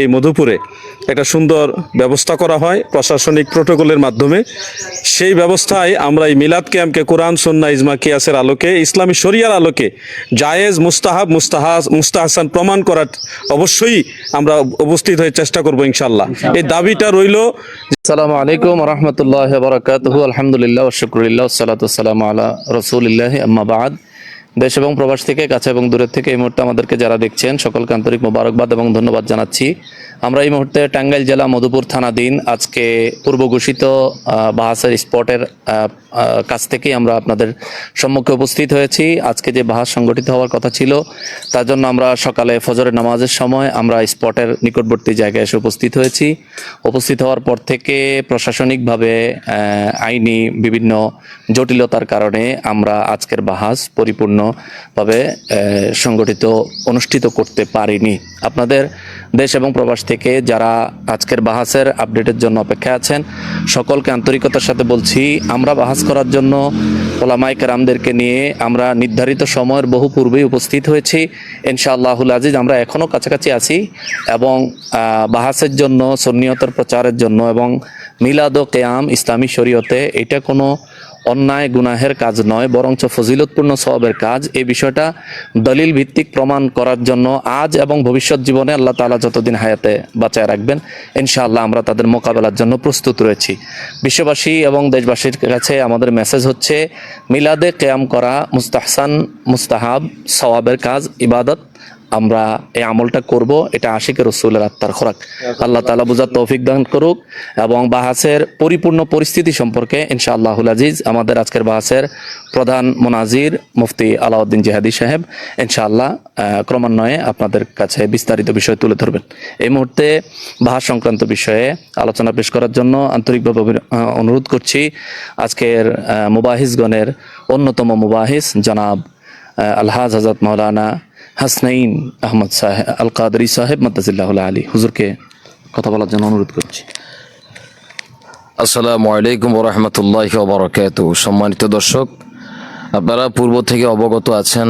এই মধুপুরে একটা সুন্দর ব্যবস্থা করা হয় প্রশাসনিক প্রোটোকলের মাধ্যমে। সেই ব্যবস্থায় আমরা এই মিলাদ ক্যাম্পকে কোরআন সুন্নাহ ইজমা কিয়াসের আলোকে ইসলামী শরিয়ার আলোকে জায়েজ মুস্তাহাব মুস্তাহসান প্রমাণ করার অবশ্যই আমরা উপস্থিত হয়ে চেষ্টা করব ইনশাআল্লাহ। এই দাবিটা রইল। আসসালামু আলাইকুম ওয়া রাহমাতুল্লাহি ওয়া বারাকাতুহু। আলহামদুলিল্লাহ ওয়া শুকরুলিল্লাহ ওয়া সালাতু ওয়াসসালামু আলা রাসূলিল্লাহি আম্মা বা'দ। দেশ এবং প্রবাস থেকে, কাছে এবং দূরের থেকে এই মুহূর্তে আমাদেরকে যারা দেখছেন সকলকে আন্তরিক মোবারকবাদ এবং ধন্যবাদ জানাচ্ছি। আমরা এই মুহূর্তে টাঙ্গাইল জেলা মধুপুর থানাধীন আজকে পূর্ব ঘোষিত বাহাসের স্পটের কাছ থেকেই আমরা আপনাদের সম্মুখে উপস্থিত হয়েছি। আজকে যে বাহাস সংগঠিত হওয়ার কথা ছিল তার জন্য আমরা সকালে ফজরের নামাজের সময় আমরা স্পটের নিকটবর্তী জায়গায় এসে উপস্থিত হয়েছি। উপস্থিত হওয়ার পর থেকে প্রশাসনিকভাবে আইনি বিভিন্ন জটিলতার কারণে আমরা আজকের বাহাস পরিপূর্ণভাবে অনুষ্ঠিত করতে পারিনি। আপনাদের দেশ এবং প্রবাস থেকে যারা আজকের বাহাসের আপডেটের জন্য অপেক্ষা আছেন সকলকে আন্তরিকতার সাথে বলছি, আমরা বাহাস করার জন্য ওলামায়ে কেরামদেরকে নিয়ে আমরা নির্ধারিত সময়ের বহু পূর্বেই উপস্থিত হয়েছি। ইনশাআল্লাহুল আজিজ আমরা এখনও কাছাকাছি আছি এবং বাহাসের জন্য, সুন্নিয়তের প্রচারের জন্য এবং মিলাদ ও কিয়াম ইসলামী শরীয়তে এটা কোনো অন্যায় গুনাহের কাজ নয়, বরঞ্চ ফজিলতপূর্ণ সওয়াবের কাজ। এই বিষয়টা দলিল ভিত্তিক প্রমাণ করার জন্য আজ এবং ভবিষ্যৎ জীবনে আল্লাহ তাআলা যতদিন হায়াতে বাঁচায় রাখবেন ইনশাআল্লাহ আমরা তাদের মোকাবেলার জন্য প্রস্তুত রয়েছি। বিশ্ববাসী এবং দেশবাসীর কাছে আমাদের মেসেজ হচ্ছে, মিলাদে কিয়াম করা মুস্তাহসান, মুস্তাহাব, সওয়াবের কাজ, ইবাদত। আমরা এই আমলটা করব, এটা আশিকের রাসূলের আত্মার খোরাক। আল্লাহ তাআলা বুঝার তৌফিক দান করুক। এবং বাহাসের পরিপূর্ণ পরিস্থিতি সম্পর্কে ইনশাআল্লাহুল আজিজ আমাদের আজকের বাহাসের প্রধান মুনাজির মুফতি আলাউদ্দিন জিহাদি সাহেব ইনশাআল্লাহ ক্রমান্বয়ে আপনাদের কাছে বিস্তারিত বিষয় তুলে ধরবেন। এই মুহূর্তে বাহাস সংক্রান্ত বিষয়ে আলোচনা পেশ করার জন্য আন্তরিকভাবে অনুরোধ করছি আজকের মুবাহিসগণের অন্যতম মুবাহিস জনাব আলহাজ হযরত মাওলানা হাসনাইন আহমদ সাহেব আল কাদরি সাহেব মাদ্দাজিল্লাহুল আলী হুজুরকে কথা বলার জন্য অনুরোধ করছি। আসসালামু আলাইকুম ওয়া রাহমাতুল্লাহি ওয়া বারাকাতুহু। সম্মানিত দর্শক, আপনারা পূর্ব থেকে অবগত আছেন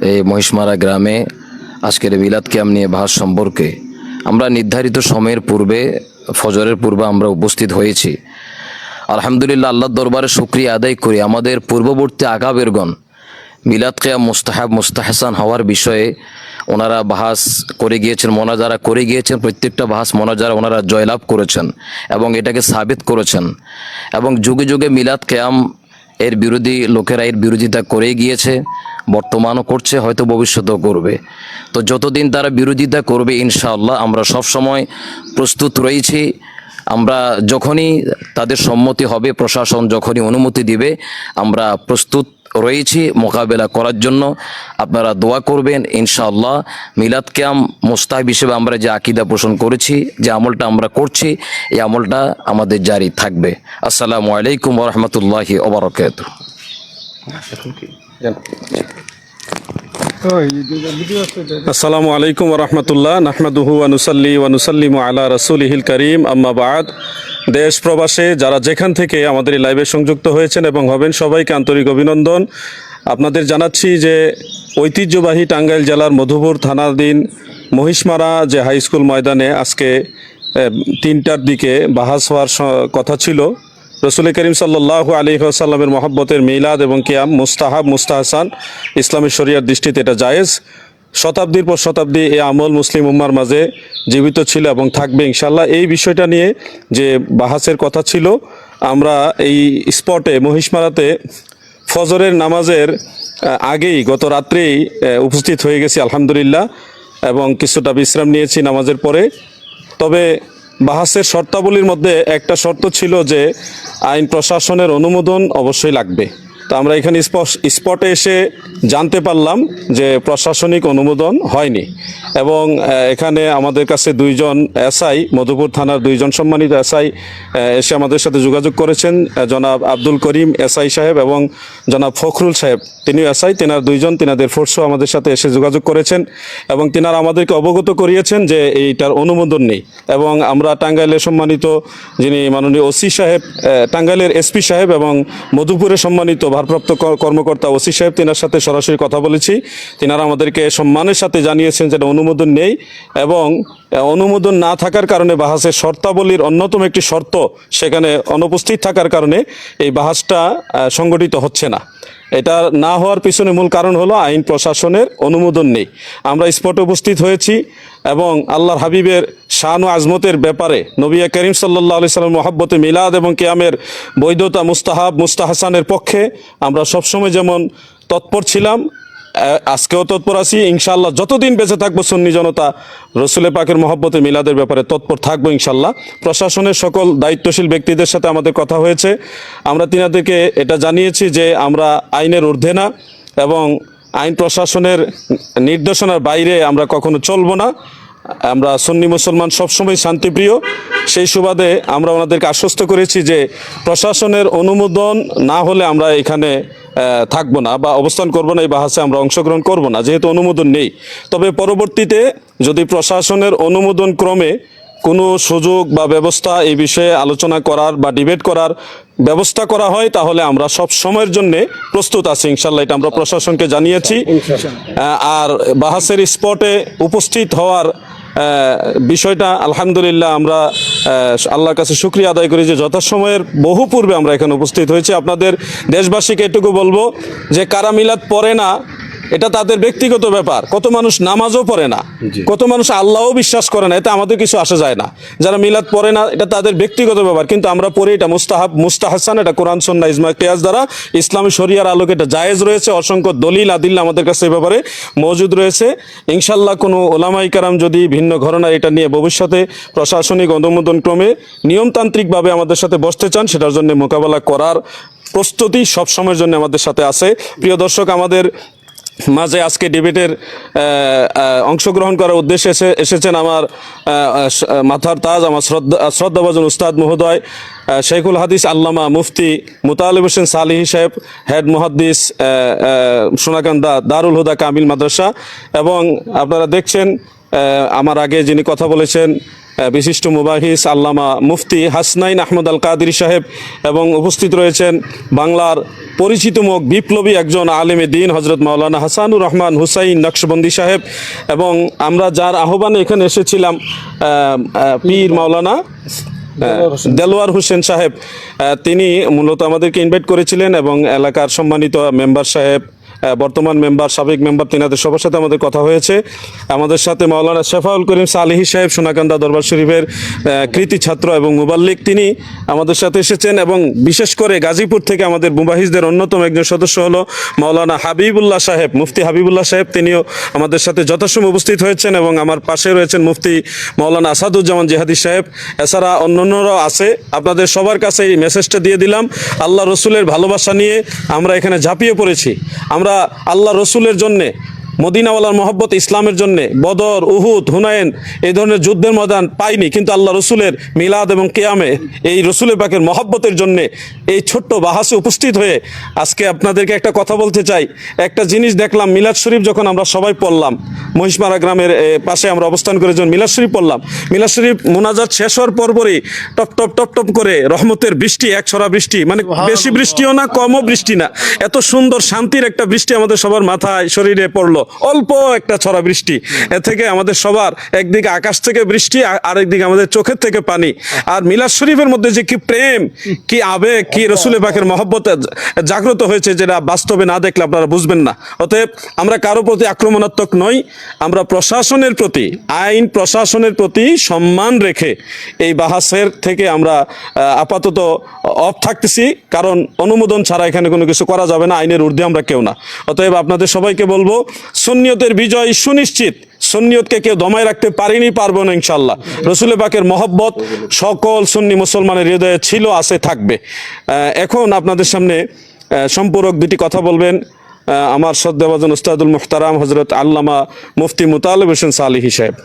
এই মহিষমারা গ্রামে আজকের মিলাদ কিয়াম নিয়ে বাহাস সম্পর্কে আমরা নির্ধারিত সময়ের পূর্বে, ফজরের পূর্বে আমরা উপস্থিত হয়েছি। আলহামদুলিল্লাহ, আল্লাহর দরবারে শুকরিয়া আদায় করি আমাদের পূর্ববর্তী আকাবেরগণ মিলাদ কিয়াম মুস্তাহাব মুস্তাহসান হওয়ার বিষয়ে ওনারা বাহাস করে গিয়েছেন, মোনাজারা করে গিয়েছেন। প্রত্যেকটা বাহাস মোনাজারা ওনারা জয়লাভ করেছেন এবং এটাকে সাবিত করেছেন। এবং যুগে যুগে মিলাদ কিয়াম এর বিরোধী লোকেরা এর বিরোধিতা করেই গিয়েছে, বর্তমানও করছে, হয়তো ভবিষ্যতেও করবে। তো যতদিন তারা বিরোধিতা করবে ইনশাআল্লাহ আমরা সবসময় প্রস্তুত রয়েছি। আমরা যখনই তাদের সম্মতি হবে, প্রশাসন যখনই অনুমতি দিবে, আমরা প্রস্তুত রয়েছি মোকাবেলা করার জন্য। আপনারা দোয়া করবেন ইনশাআল্লাহ। মিলাদ কিয়াম মুস্তাহাব হিসেবে আমরা যে আকীদা পোষণ করেছি, যে আমলটা আমরা করছি, এই আমলটা আমাদের জারি থাকবে। আসসালামু আলাইকুম ওয়া রাহমাতুল্লাহি ওয়া বারাকাতুহু। আসসালামু আলাইকুম ওয়া রাহমাতুল্লাহ। নাহমাদুহু ওয়া নুসাল্লি ওয়া নুসাল্লিমু আলা রাসূলিহিল কারীম, আম্মা বা'দ। দেশ প্রবাসে যারা যেখান থেকে আমাদের এই লাইভে সংযুক্ত হয়েছেন এবং হবেন সবাইকে আন্তরিক অভিনন্দন। আপনাদের জানাচ্ছি যে ঐতিহ্যবাহী টাঙ্গাইল জেলার মধুপুর থানাধীন মহিষমারা যে হাই স্কুল ময়দানে আজকে 3টার দিকে বাহাস হওয়ার কথা ছিল। রসুল করিম সাল্লাল্লাহু আলাইহি ওয়াসাল্লামের মহব্বতের মিলাদ এবং কিয়াম মুস্তাহাব মুস্তাহসান ইসলামী শরিয়ার দৃষ্টিতে এটা জায়েজ। শতাব্দীর পর শতাব্দী এই আমল মুসলিম উম্মার মাঝে জীবিত ছিল এবং থাকবে ইনশাআল্লাহ। এই বিষয়টা নিয়ে যে বাহাসের কথা ছিল, আমরা এই স্পটে মহিষমারাতে ফজরের নামাজের আগেই গত রাত্রেই উপস্থিত হয়ে গেছি আলহামদুলিল্লাহ, এবং কিছুটা বিশ্রাম নিয়েছি নামাজের পরে। তবে বাহাসের শর্তাবলীর মধ্যে একটা শর্ত ছিল যে আইন প্রশাসনের অনুমোদন অবশ্যই লাগবে। তো আমরা এখানে স্পটে এসে জানতে পারলাম যে প্রশাসনিক অনুমোদন হয়নি, এবং এখানে আমাদের কাছে 2জন এসআই, মধুপুর থানার 2জন সম্মানিত এসআই এসে আমাদের সাথে যোগাযোগ করেছেন। জনাব আব্দুল করিম এসআই সাহেব এবং জনাব ফখরুল সাহেব, তিনিও এসআই, তেনার 2জন, তেনাদের ফোর্সও আমাদের সাথে এসে যোগাযোগ করেছেন এবং তেনারা আমাদেরকে অবগত করিয়েছেন যে এইটার অনুমোদন নেই। এবং আমরা টাঙ্গাইলের সম্মানিত যিনি মাননীয় ওসি সাহেব, টাঙ্গাইলের এসপি সাহেব এবং মধুপুরের সম্মানিত ভারপ্রাপ্ত কর্মকর্তা ওসি সাহেব, তিনার সাথে সরাসরি কথা বলেছি। তিনারা আমাদেরকে সম্মানের সাথে জানিয়েছেন যে অনুমোদন নেই এবং অনুমোদন না থাকার কারণে বাহাসের শর্তাবলীর অন্যতম একটি শর্ত সেখানে অনুপস্থিত থাকার কারণে এই বাহাসটা সংগঠিত হচ্ছে না। এটা না হওয়ার পিছনে মূল কারণ হলো আইন প্রশাসনের অনুমোদন নেই। আমরা স্পটে উপস্থিত হয়েছি এবং আল্লাহর হাবিবের শান ও আজমতের ব্যাপারে নবী করিম সাল্লাল্লাহু আলাইহি সাল্লাম মহব্বতে মিলাদ এবং কিয়ামের বৈধতা মুস্তাহাসানের পক্ষে আমরা সবসময় যেমন তৎপর ছিলাম, আজকেও তৎপর আছি। ইনশাআল্লাহ যতদিন বেঁচে থাকবো সুন্নি জনতা রসুল পাকের মহব্বতে মিলাদের ব্যাপারে তৎপর থাকবো ইনশাআল্লাহ। প্রশাসনের সকল দায়িত্বশীল ব্যক্তিদের সাথে আমাদের কথা হয়েছে। আমরা তিনাদেরকে এটা জানিয়েছি যে আমরা আইনের ঊর্ধ্বে না এবং আইন প্রশাসনের নির্দেশনার বাইরে আমরা কখনো চলবো না। আমরা সুন্নি মুসলমান সবসময় শান্তিপ্রিয়। সেই সুবাদে আমরা ওনাদেরকে আশ্বস্ত করেছি যে প্রশাসনের অনুমোদন না হলে আমরা এখানে থাকবো না বা অবস্থান করব না, এই বাহাসে আমরা অংশগ্রহণ করব না, যেহেতু অনুমোদন নেই। তবে পরবর্তীতে যদি প্রশাসনের অনুমোদন ক্রমে কোনো সুযোগ বা ব্যবস্থা এই বিষয়ে আলোচনা করার বা ডিবেট করার ব্যবস্থা করা হয় তাহলে আমরা সব সময়ের জন্য প্রস্তুত আছি ইনশাল্লাহ। এটা আমরা প্রশাসনকে জানিয়েছি। আর বাহাসের স্পটে উপস্থিত হওয়ার বিষয়টা আলহামদুলিল্লাহ আমরা আল্লাহর কাছে শুকরিয়া আদায় করি যে যথাসময়ের বহু পূর্বে আমরা এখানে উপস্থিত হয়েছি। আপনাদের দেশবাসীকে এটুকু বলবো যে কারা মিলাদ পড়ে না এটা তাদের ব্যক্তিগত ব্যাপার। কত মানুষ নামাজও পড়ে না, কত মানুষ আল্লাহও বিশ্বাস করে না, এতে আমাদের কিছু আসে যায় না। যারা মিলাদ পড়ে না এটা তাদের ব্যক্তিগত ব্যাপার, কিন্তু আমরা পড়ি, এটা মুস্তাহাসান, এটা কোরআন সুন্নাহ ইজমা কিয়াস দ্বারা ইসলামী শরিয়ার আলোকে এটা জায়েজ রয়েছে। অসংখ্য দলিল আদিল্লা আমাদের কাছে এই ব্যাপারে মজুদ রয়েছে। ইনশাল্লাহ কোনো ওলামাই কারাম যদি ভিন্ন ঘটনা এটা নিয়ে ভবিষ্যতে প্রশাসনিক অনুমোদন ক্রমে নিয়মতান্ত্রিকভাবে আমাদের সাথে বসতে চান, সেটার জন্য মোকাবেলা করার প্রস্তুতি সব সময়ের জন্য আমাদের সাথে আছে। প্রিয় দর্শক, আমাদের মাঝে আজকে ডিবেটের অংশগ্রহণ করার উদ্দেশ্যে এসেছেন আমার মাথার তাজ, আমার শ্রদ্ধাভাজন উস্তাদ মহোদয় শেখুল হাদিস আল্লামা মুফতি মুতালিব হোসেন সালিহি সাহেব, হেড মুহাদ্দিস সোনাকান্দা দারুল হুদা কামিল মাদ্রাসা। এবং আপনারা দেখছেন আমার আগে যিনি কথা বলেছেন বিশিষ্ট মুবাহিস আল্লামা মুফতি হাসনাইন আহমদ আল কাদিরি সাহেব, এবং উপস্থিত রয়েছেন বাংলার পরিচিত মুখ বিপ্লবী একজন আলেমে দিন হজরত মাওলানা হাসানুর রহমান হুসাইন নকশবন্দি সাহেব। এবং আমরা যার আহ্বানে এখানে এসেছিলাম পীর মাওলানা দেলোয়ার হোসেন সাহেব, তিনি মূলত আমাদেরকে ইনভাইট করেছিলেন এবং এলাকার সম্মানিত মেম্বার সাহেব, বর্তমান মেম্বার, সাবেক মেম্বার, তিনাদের সবার সাথে আমাদের কথা হয়েছে। আমাদের সাথে মাওলানা শেফাউল করিম সালিহি সাহেব সোনাকান্দা দরবার শরীফের কৃতি ছাত্র এবং মুবাল্লিক, তিনি আমাদের সাথে এসেছেন। এবং বিশেষ করে গাজীপুর থেকে আমাদের মুবাহিসদের অন্যতম একজন সদস্য হলো মাওলানা হাবিবুল্লাহ সাহেব, মুফতি হাবিবুল্লাহ সাহেব, তিনিও আমাদের সাথে যথাসময় উপস্থিত হয়েছেন। এবং আমার পাশে রয়েছেন মুফতি মাওলানা আসাদুজ্জামান জিহাদি সাহেব। এছাড়া অন্যান্যরাও আছে। আপনাদের সবার কাছে এই মেসেজটা দিয়ে দিলাম, আল্লাহ রসুলের ভালোবাসা নিয়ে আমরা এখানে ঝাঁপিয়ে পড়েছি। আমরা আল্লাহ রসুলের জন্যে, মদিনাওয়ালার মহব্বত ইসলামের জন্যে বদর, উহুদ, হুনাইন এই ধরনের যুদ্ধের ময়দান পাইনি, কিন্তু আল্লাহ রসুলের মিলাদ এবং কিয়ামে এই রসুলের পাকের মহব্বতের জন্যে এই ছোট্ট বাহাসে উপস্থিত হয়ে আজকে আপনাদেরকে একটা কথা বলতে চাই। একটা জিনিস দেখলাম, মিলাদ শরীফ যখন আমরা সবাই পড়লাম, মহিষমারা গ্রামের পাশে আমরা অবস্থান করে যখন মিলাদ শরীফ পড়লাম, মিলাদ শরীফ মোনাজাত শেষ হওয়ার পরপরই টপ টপ টপ টপ করে রহমতের বৃষ্টি, এক ছড়া বৃষ্টি, মানে বেশি বৃষ্টিও না কমও বৃষ্টি না, এত সুন্দর শান্তির একটা বৃষ্টি আমাদের সবার মাথায় শরীরে পড়লো। অল্প একটা ছড়া বৃষ্টি, এ থেকে আমাদের সবার একদিকে আকাশ থেকে বৃষ্টি, আরেকদিকে আমাদের চোখের থেকে পানি। আর মিলাদ শরীফের মধ্যে যে কি প্রেম, কি আবেগ, কি রসুলের পাকের মহব্বত জাগ্রত হয়েছে, যেটা বাস্তবে না দেখলে আপনারা বুঝবেন না। অতএব আমরা কারো প্রতি আক্রমণাত্মক নই, আমরা প্রশাসনের প্রতি, আইন প্রশাসনের প্রতি সম্মান রেখে এই বাহাসের থেকে আমরা আপাতত অফ থাকতেছি, কারণ অনুমোদন ছাড়া এখানে কোনো কিছু করা যাবে না, আইনের ঊর্ধ্বে আমরা কেউ না। অতএব আপনাদের সবাইকে বলবো, সুন্নিয়তের বিজয় সুনিশ্চিত। সুন্নিয়তকে কেউ দমায় রাখতে পারেনি, পারবো না ইনশাল্লাহ। রসুলের পাকের মহব্বত সকল সুন্নি মুসলমানের হৃদয়ে ছিল, আছে, থাকবে। এখন আপনাদের সামনে সম্পূরক দুটি কথা বলবেন আমার শ্রদ্ধাভাজন উস্তাদুল মুহতারাম হজরত আল্লামা মুফতি মুতালিব হোসেন সালিহি সাহেব।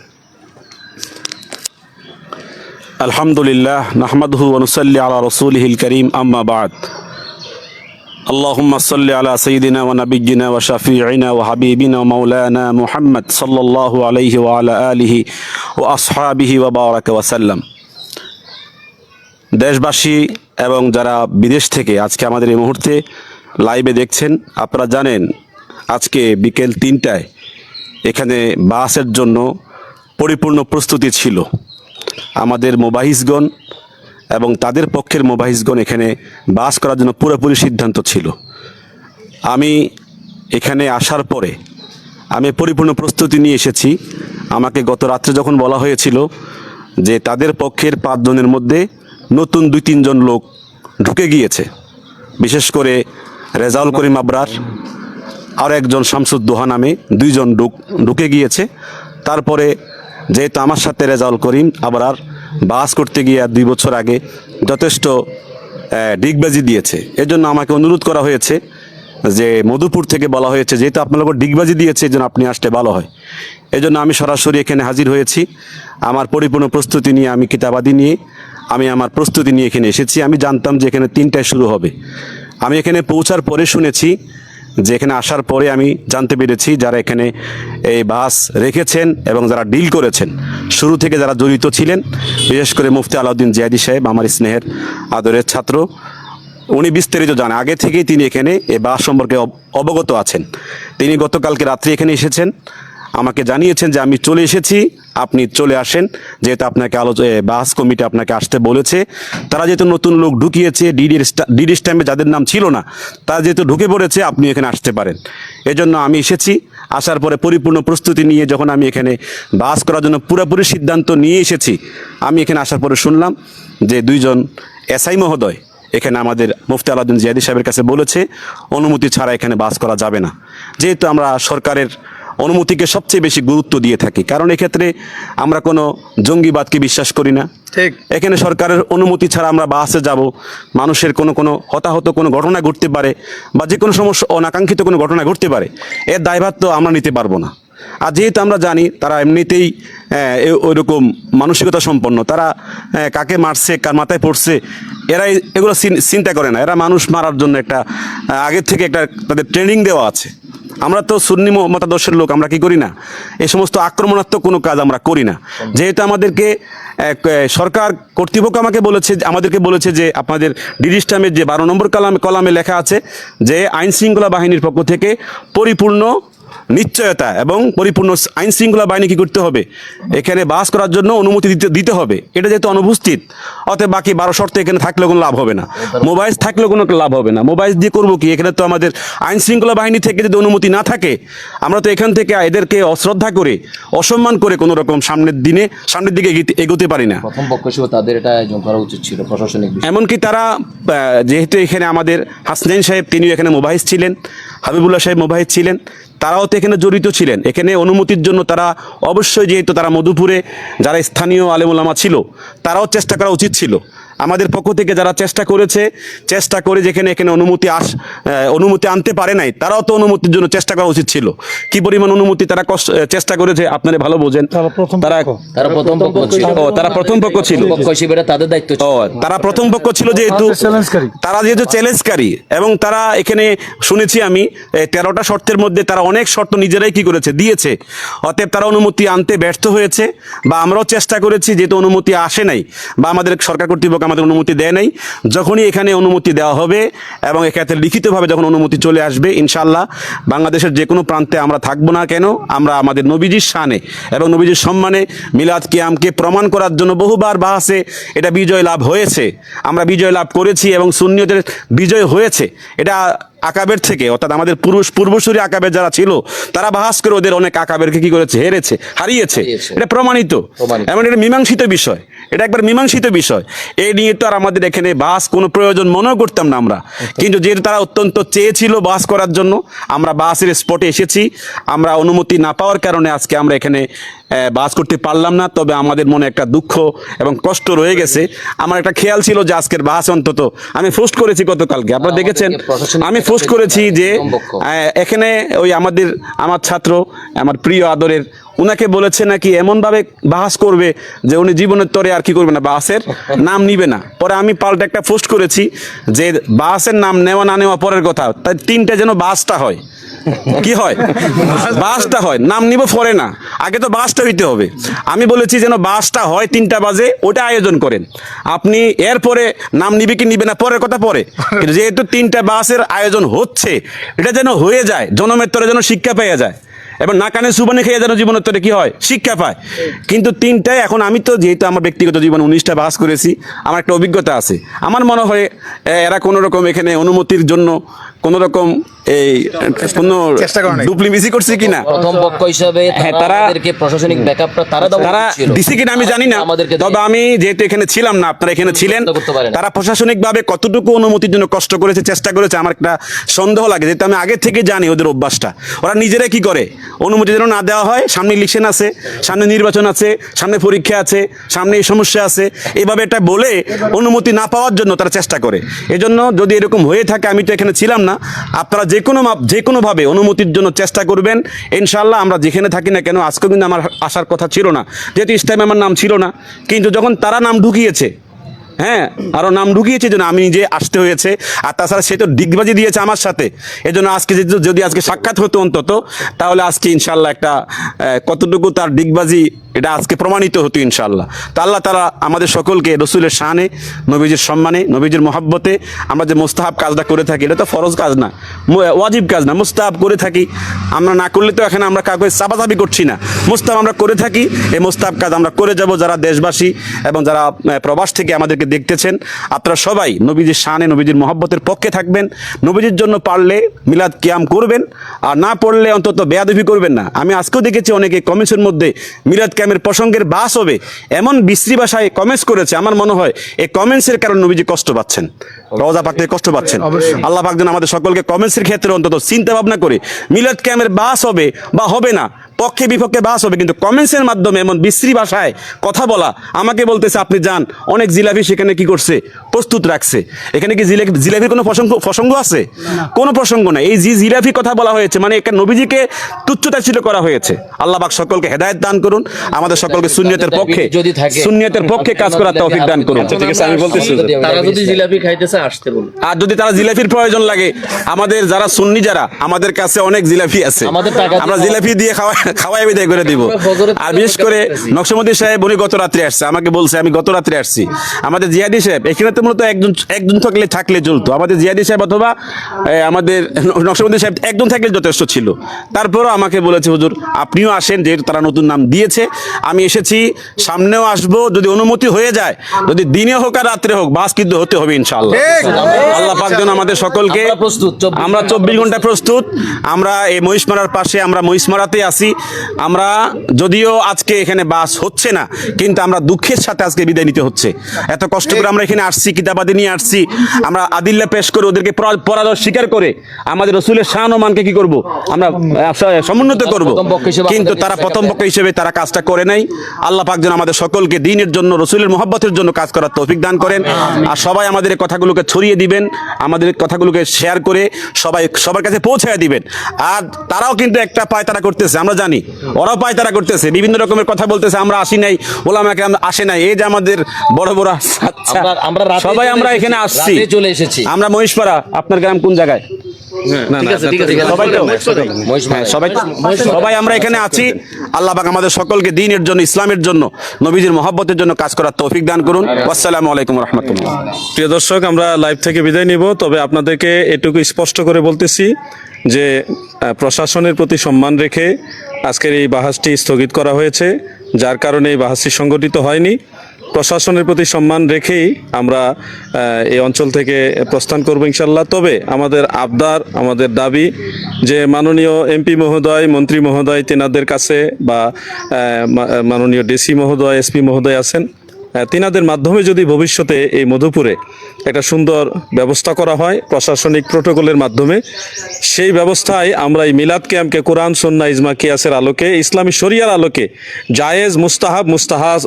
আলহামদুলিল্লাহ, নাহমাদুহু ওয়া নুসাল্লি আলা রাসূলিহিল কারীম, আম্মা বা'দ। আল্লাহুম্মা সাল্লি আলা সাইয়্যিদিনা ওয়া নাবিয়্যিনা ওয়া শাফিঈনা ওয়া হাবিবিনা ওয়া মাওলানা মুহাম্মদ সাল্লাল্লাহু আলাইহি ওয়া আলা আলিহি ওয়া আসহাবিহি ওয়া বারাকা ওয়া সাল্লাম। দেশবাসী এবং যারা বিদেশ থেকে আজকে আমাদের এই মুহূর্তে লাইভে দেখছেন, আপনারা জানেন আজকে বিকেল 3টায় এখানে বাসের জন্য পরিপূর্ণ প্রস্তুতি ছিল। আমাদের মোবাহিসগণ এবং তাদের পক্ষের মোবাহিসগণ এখানে বাস করার জন্য পুরোপুরি সিদ্ধান্ত ছিল। আমি এখানে আসার পরে আমি পরিপূর্ণ প্রস্তুতি নিয়ে এসেছি। আমাকে গত রাত্রে যখন বলা হয়েছিল যে তাদের পক্ষের 5 জনের মধ্যে নতুন 2-3 জন লোক ঢুকে গিয়েছে, বিশেষ করে রেজাউল করিম আবরার আর একজন শামসুদ্দোহা নামে 2 জন ঢুকে গিয়েছে। তারপরে যেহেতু আমার সাথে রেজাউল করিম আবরার বাস করতে গিয়ে 2 বছর আগে যথেষ্ট ডিগবাজি দিয়েছে, এজন্য আমাকে অনুরোধ করা হয়েছে যে মধুপুর থেকে বলা হয়েছে যেহেতু আপনার উপর ডিগবাজি দিয়েছে এজন্য আপনি আসলে ভালো হয়। এজন্য আমি সরাসরি এখানে হাজির হয়েছি। আমার পরিপূর্ণ প্রস্তুতি নিয়ে, আমি কিতাবাদি নিয়ে, আমি আমার প্রস্তুতি নিয়ে এখানে এসেছি। আমি জানতাম যে এখানে 3টায় শুরু হবে। আমি এখানে পৌঁছার পরে শুনেছি যে এখানে আসার পরে আমি জানতে পেরেছি যারা এখানে এই বাস রেখেছেন এবং যারা ডিল করেছেন, শুরু থেকে যারা জড়িত ছিলেন, বিশেষ করে মুফতি আলাউদ্দিন জিয়াদি সাহেব, আমার স্নেহের আদরের ছাত্র, উনি বিস্তারিত জানেন। আগে থেকেই তিনি এখানে এই বাস সম্পর্কে অবগত আছেন। তিনি গতকালকে রাত্রে এখানে এসেছেন, আমাকে জানিয়েছেন যে আমি চলে এসেছি, আপনি চলে আসেন, যেহেতু আপনাকে বাস কমিটি আপনাকে আসতে বলেছে। তারা যেহেতু নতুন লোক ঢুকিয়েছে, ডিডি স্ট্যাম্পে যাদের নাম ছিল না তারা যেহেতু ঢুকে পড়েছে, আপনি এখানে আসতে পারেন। এজন্য আমি এসেছি। আসার পরে পরিপূর্ণ প্রস্তুতি নিয়ে যখন আমি এখানে বাস করার জন্য পুরোপুরি সিদ্ধান্ত নিয়ে এসেছি, আমি এখানে আসার পরে শুনলাম যে 2 জন এসআই মহোদয় এখানে আমাদের মুফতি আলাউদ্দিন জিয়াদি সাহেবের কাছে বলেছে অনুমতি ছাড়া এখানে বাস করা যাবে না। যেহেতু আমরা সরকারের অনুমতিকে সবচেয়ে বেশি গুরুত্ব দিয়ে থাকি, কারণ এক্ষেত্রে আমরা কোনো জঙ্গিবাদকে বিশ্বাস করি না। ঠিক, এখানে সরকারের অনুমতি ছাড়া আমরা বাসে যাব, মানুষের কোনো হতাহত কোনো ঘটনা ঘটতে পারে বা যে কোনো সমস্যা অনাকাঙ্ক্ষিত কোনো ঘটনা ঘটতে পারে, এর দায়ভার তো আমরা নিতে পারবো না। আর যেহেতু আমরা জানি তারা এমনিতেই ওইরকম মানসিকতা সম্পন্ন, তারা কাকে মারছে, কার মাথায় পড়ছে, এরা এগুলো চিন্তা করে না। এরা মানুষ মারার জন্য একটা আগের থেকে একটা তাদের ট্রেনিং দেওয়া আছে। আমরা তো সুন্নি মতাদর্শের লোক, আমরা কি করি না, এই সমস্ত আক্রমণাত্মক কোনো কাজ আমরা করি না। যেহেতু আমাদেরকে সরকার কর্তৃপক্ষ আমাদেরকে বলেছে যে আপনাদের ডিডি স্ট্যাম্পের যে 12 নম্বর কলামে লেখা আছে যে আইন শৃঙ্খলা বাহিনীর পক্ষ থেকে পরিপূর্ণ নিশ্চয়তা এবং পরিপূর্ণ আইন শৃঙ্খলা বাহিনী কি করতে হবে, এখানে বাস করার জন্য অনুমতি দিতে হবে। এটা যেহেতু অনুপস্থিত, অতএব বাকি 12 শর্ত এখানে থাকলেও কোনো লাভ হবে না, মোবাইল থাকলেও কোনো লাভ হবে না। মোবাইল দিয়ে করবো কি? এখানে তো আমাদের আইন শৃঙ্খলা বাহিনী থেকে যদি অনুমতি না থাকে, আমরা তো এখান থেকে এদেরকে অশ্রদ্ধা করে, অসম্মান করে কোনো রকম সামনের দিকে এগোতে পারি না। প্রথম পক্ষ হিসেবে তাদের এটা আয়োজন করা উচিত ছিল, প্রশাসনিক বিষয়। এমনকি তারা যেহেতু এখানে আমাদের হাসনাইন সাহেব তিনিও এখানে মোবাহিস ছিলেন, হাবিবুল্লাহ সাহেব মোবাহিস ছিলেন, তারাও তো এখানে জড়িত ছিলেন। এখানে অনুমতির জন্য তারা অবশ্যই, যেহেতু তারা মধুপুরে যারা স্থানীয় আলেম ওলামা ছিল, তারাও চেষ্টা করা উচিত ছিল। আমাদের পক্ষ থেকে যারা চেষ্টা করে যেখানে এখানে অনুমতি আনতে পারে নাই, তারাও তো অনুমতির জন্য চেষ্টা করা উচিত ছিল। কি পরিমাণ অনুমতি তারা চেষ্টা করেছে আপনারা ভালো বোঝেন। তারা প্রথম পক্ষ ছিল, তাদের দায়িত্ব ছিল। তারা প্রথম পক্ষ ছিল, যেহেতু তারা চ্যালেঞ্জকারী, এবং তারা এখানে শুনেছি আমি 13টা শর্তের মধ্যে তারা অনেক শর্ত নিজেরাই কি করেছে, দিয়েছে। অতএব তারা অনুমতি আনতে ব্যর্থ হয়েছে, বা আমরাও চেষ্টা করেছি, যেহেতু অনুমতি আসে নাই বা আমাদের সরকার কর্তৃপক্ষ আমাদের অনুমতি দেয় নাই। যখনই এখানে অনুমতি দেওয়া হবে এবং এক্ষেত্রে লিখিতভাবে যখন অনুমতি চলে আসবে, ইনশাআল্লাহ বাংলাদেশের যে কোনো প্রান্তে আমরা থাকবো না কেন, আমরা আমাদের নবীজির শানে এবং নবীজির সম্মানে মিলাদ কিয়ামকে প্রমাণ করার জন্য বহুবার বাহাসে এটা বিজয় লাভ হয়েছে, আমরা বিজয় লাভ করেছি এবং সুন্নিয়তের বিজয় হয়েছে। এটা আকাবের থেকে, অর্থাৎ আমাদের পূর্বসূরি আকাবের যারা ছিল, তারা বাহাস করে ওদের অনেক আকাবেরকে কি করেছে, হারিয়েছে। এটা প্রমাণিত এবং এটা মীমাংসিত বিষয়, এটা একবার মীমাংসিত বিষয়। এই নিয়ে তো আর আমাদের এখানে বাস কোনো প্রয়োজন মনেও করতাম না আমরা, কিন্তু যেহেতু তারা অত্যন্ত চেয়েছিল বাস করার জন্য, আমরা বাসের স্পটে এসেছি। আমরা অনুমতি না পাওয়ার কারণে আজকে আমরা এখানে বাস করতে পারলাম না। তবে আমাদের মনে একটা দুঃখ এবং কষ্ট রয়ে গেছে। আমার একটা খেয়াল ছিল যে আজকের বাস অন্তত আমি পোস্ট করেছি গতকালকে, আপনারা দেখেছেন, আমি পোস্ট করেছি যে এখানে ওই আমার ছাত্র, আমার প্রিয় আদরের, উনাকে বলেছে নাকি এমনভাবে বাহাস করবে যে উনি জীবনের তরে আর কি করবে না, বাসের নাম নিবে না। পরে আমি পাল্টা একটা পোস্ট করেছি যে বাসের নাম নেওয়া না নেওয়া পরের কথা, তাই 3টে যেন বাসটা হয়, কি হয়, বাসটা হয়, নাম নিব পরে না, আগে তো বাসটা হইতে হবে। আমি বলেছি যেন বাসটা হয় 3টা বাজে, ওটা আয়োজন করেন। আপনি এরপরে নাম নিবে কি নিবে না পরের কথা পরে, কিন্তু যেহেতু 3টা বাসের আয়োজন হচ্ছে, এটা যেন হয়ে যায়, জনমের তরে যেন শিক্ষা পেয়ে যায় এবং না কানে সুবানি খেয়ে যেন জীবনের তরে কি হয়, শিক্ষা পায়। কিন্তু 3টায় এখন আমি তো যেহেতু আমার ব্যক্তিগত জীবনে 19টা বাস করেছি, আমার একটা অভিজ্ঞতা আছে। আমার মনে হয় এরা কোনো রকম এখানে অনুমতির জন্য কোনো রকম এই কোনো ডুপ্লিকেসি করছে কিনা, প্রথম পক্ষ হিসাবে হ্যাঁ, তারা তারা- আমাদেরকে প্রশাসনিক ব্যাকআপটা তারা দেওয়া তারা উচিত ছিল। দিছে কিনা আমি জানি না, আমাদেরকে তবে আমি যেহেতু এখানে ছিলাম না, আপনারা এখানে ছিলেন, করতে পারে না। তারা প্রশাসনিকভাবে কতটুকু অনুমতির জন্য কষ্ট করেছে, চেষ্টা করেছে, আমার একটা সন্দেহ লাগে। যেহেতু আমি আগে থেকে জানি ওদের অভ্যাসটা, ওরা নিজেরাই কি করে, অনুমতি যেন না দেওয়া হয়, সামনে ইলেকশন আছে, সামনে নির্বাচন আছে, সামনে পরীক্ষা আছে, সামনে এই সমস্যা আছে, এইভাবে এটা বলে অনুমতি না পাওয়ার জন্য তারা চেষ্টা করে। এজন্য যদি এরকম হয়ে থাকে, আমি তো এখানে ছিলাম না, আপনারা যে কোনোভাবে অনুমতির জন্য চেষ্টা করবেন। ইনশাআল্লাহ আমরা যেখানে থাকি না কেন, আজকে কিন্তু আমার আসার কথা ছিল না, যেহেতু ইসলামে আমার নাম ছিল না, কিন্তু যখন তারা নাম ঢুকিয়েছে, হ্যাঁ আরো নাম ঢুকিয়েছে জন্য আমি নিজে আসতে হয়েছে। আর তাছাড়া সে তো ডিগবাজি দিয়েছে আমার সাথে, এজন্য আজকে যদি আজকে সাক্ষাৎ হতো অন্তত, তাহলে আজকে ইনশাল্লাহ একটা কতটুকু তার ডিগবাজি এটা আজকে প্রমাণিত হতো ইনশাল্লাহ। তা আল্লাহ তাআলা আমাদের সকলকে রসুলের শানে, নবীজির সম্মানে, নবীজির মহাব্বতে আমরা যে মুস্তাহাব কাজটা করে থাকি, এটা তো ফরজ কাজ না, ওয়াজিব কাজ না, মুস্তাহাব করে থাকি। আমরা না করলে তো এখানে আমরা কাউকে চাপাচাপি করছি না, মুস্তাহাব আমরা করে থাকি। এই মুস্তাহাব কাজ আমরা করে যাব। যারা দেশবাসী এবং যারা প্রবাস থেকে আমাদেরকে দেখতেছেন, আপনারা সবাই নবীজির শানে, নবীজির মহব্বতের পক্ষে থাকবেন। নবীজির জন্য পারলে মিলাদ কিয়াম করবেন, আর না পড়লে অন্তত বেয়াদবি করবেন না। আমি আজকেও দেখেছি অনেকে কমেন্টসের মধ্যে মিলাদ কিয়ামের প্রসঙ্গের বাস হবে এমন বিশ্রী ভাষায় কমেন্টস করেছে। আমার মনে হয় এই কমেন্টসের কারণে নবীজি কষ্ট পাচ্ছেন, রওজা পাক থেকে কষ্ট পাচ্ছেন। আল্লাহ পাক যেন আমাদের সকলকে কমেন্টসের ক্ষেত্রে অন্তত চিন্তা ভাবনা করে, মিলাদ কিয়ামের বাস হবে বা হবে না, পক্ষে বিপক্ষে বাস হবে, কিন্তু কমেন্টসের মাধ্যমে এমন বিশ্রী ভাষায় কথা বলা, আমাকে বলতেছে আপনি যান, অনেক জিলাপি সেখানে কি করছে, প্রস্তুত রাখছে। এখানে কি জিলাপির কোনো প্রসঙ্গ আছে? কোনো প্রসঙ্গ নাই। এই জিলাপি কথা বলা হয়েছে মানে একটা নবীজিকে তুচ্ছতাচ্ছিল্য করা হয়েছে। আল্লাহ পাক সকলকে হেদায়েত দান করুন, আমাদের সকলকে সুন্নিয়তের পক্ষে, সুন্নিয়তের পক্ষে কাজ করার তৌফিক দান করুন। ঠিক আছে, আমি বলতেছি তারা যদি জিলাপি খাইতেছে আসতে বলুন। আর যদি তারা জিলাপির প্রয়োজন লাগে, আমাদের যারা সুন্নি যারা, আমাদের কাছে অনেক জিলাপি আছে, আমাদের টাকা দিয়ে আমরা জিলাপি দিয়ে খাওয়াই বিদায় করে দিব। আর বিশেষ করে নকশবন্দি সাহেব উনি গত রাত্রে আসছে, আমাকে বলছে আমি গত রাত্রে আসছি। আমাদের জিয়াদি সাহেব এখানে তো মূলত একজন থাকলে চলতো, আমাদের জিয়াদি সাহেব অথবা আমাদের নকশবন্দি সাহেব একজন থাকলে যথেষ্ট ছিল। তারপরও আমাকে বলেছে হুজুর আপনিও আসেন, যেহেতু তারা নতুন নাম দিয়েছে, আমি এসেছি, সামনেও আসবো, যদি অনুমতি হয়ে যায়, যদি দিনে হোক আর রাত্রে হোক, বাস কিন্তু হতে হবে ইনশাআল্লাহ। আল্লাহ পাক যেন আমাদের সকলকে, আমরা প্রস্তুত, 24 আমরা 24 ঘন্টা প্রস্তুত। আমরা এই মহিষমারার পাশে, আমরা মহিষমারাতে আছি। আমরা যদিও আজকে এখানে বাস হচ্ছে না, কিন্তু আমরা দুঃখের সাথে আজকে বিদায় নিতে হচ্ছে। এত কষ্ট করে আমরা এখানে আসছি, কিতাবাদি নিয়ে আসছি, আমরা আদিল্লা পেশ করে ওদেরকে পরাজয় স্বীকার করে আমাদের রসুলের শান ও মানকে কি করব, আমরা সমুন্নত করব। প্রথম পক্ষ হিসেবে কিন্তু আমাদেরকে তারা প্রথম পক্ষ হিসেবে তারা কাজটা করে নাই। আল্লাহ পাক যেন আমাদের সকলকে দ্বীনের জন্য, রসুলের মহব্বতের জন্য কাজ করার তৌফিক দান করেন। আর সবাই আমাদের এই কথাগুলোকে ছড়িয়ে দিবেন, আমাদের কথাগুলোকে শেয়ার করে সবার কাছে পৌঁছায় দিবেন। আর তারাও কিন্তু একটা পায়তারা করতেছে, আমরা জানি, ওরাও পায়তারা করতেছে, বিভিন্ন রকমের কথা বলতেছে, আমরা আসি নাই, ওলামাকে আমরা আসে নাই। এই যে আমাদের বড় বড়, আচ্ছা আমরা রাতে সবাই চলে আমরা এসেছি, এখানে আসছি, রাতে চলে এসেছি। আমরা মহিষপাড়া। আপনার গ্রাম কোন জায়গায়? ঠিক আছে, ঠিক আছে, সবাই তো হ্যাঁ, সবাই আমরা এখানে আছি। আল্লাহ পাক আমাদের সকলকে দ্বীনের জন্য, ইসলামের জন্য, নবীজির মহব্বতের জন্য কাজ করার তৌফিক দান করুন। আসসালামু আলাইকুম ওয়া রাহমাতুল্লাহ। প্রিয় দর্শক, আমরা লাইভ থেকে বিদায় নিব, তবে আপনাদেরকে এটুকু স্পষ্ট করে বলতেছি যে প্রশাসনের প্রতি সম্মান রেখে আজকের এই বাহাসটি স্থগিত করা হয়েছে, যার কারণে এই বাহাসটি সংগঠিত হয়নি। প্রশাসনের প্রতি সম্মান রেখেই আমরা এই অঞ্চল থেকে প্রস্থান করব ইনশাল্লাহ। তবে আমাদের আবদার, আমাদের দাবি যে মাননীয় এমপি মহোদয়, মন্ত্রী মহোদয়, তেনাদের কাছে বা মাননীয় ডিসি মহোদয়, এসপি মহোদয় আছেন, তিনাদের মাধ্যমে যদি ভবিষ্যতে এই মধুপুরে একটা সুন্দর ব্যবস্থা করা হয় প্রশাসনিক প্রোটোকলের মাধ্যমে, সেই ব্যবস্থায় আমরা এই মিলাদ ক্যাম্পকে কোরআন সুন্নাহ ইজমা কিয়াসের আলোকে, ইসলামী শরিয়ার আলোকে জায়েজ, মুস্তাহাব,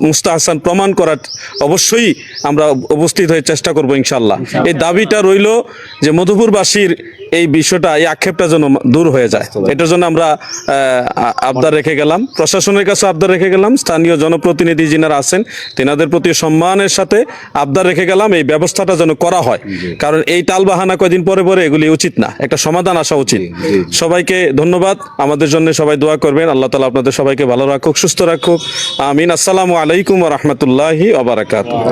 মুস্তাহসান প্রমাণ করার অবশ্যই আমরা উপস্থিত হয়ে চেষ্টা করব ইনশাল্লাহ। এই দাবিটা রইল যে মধুপুরবাসীর এই বিষয়টা, এই আক্ষেপটা যেন দূর হয়ে যায়, এটার জন্য আমরা আবদার রেখে গেলাম, প্রশাসনের কাছে আবদার রেখে গেলাম। স্থানীয় জনপ্রতিনিধি যিনারা আছেন তেনাদের প্রতি সম্মানের সাথে আবদার রেখে গেলাম এই ব্যবস্থাটা যেন করা হয়, কারণ এই টালবাহানা কয়দিন পরে পরে এগুলি উচিত না, একটা সমাধান আসা উচিত। সবাইকে ধন্যবাদ, আমাদের জন্য সবাই দোয়া করবেন, আল্লাহ তাআলা আপনাদের সবাইকে ভালো রাখুক, সুস্থ রাখুক, আমিন। আসসালামু আলাইকুম ওয়া রাহমাতুল্লাহি ওয়া বারাকাতুহু।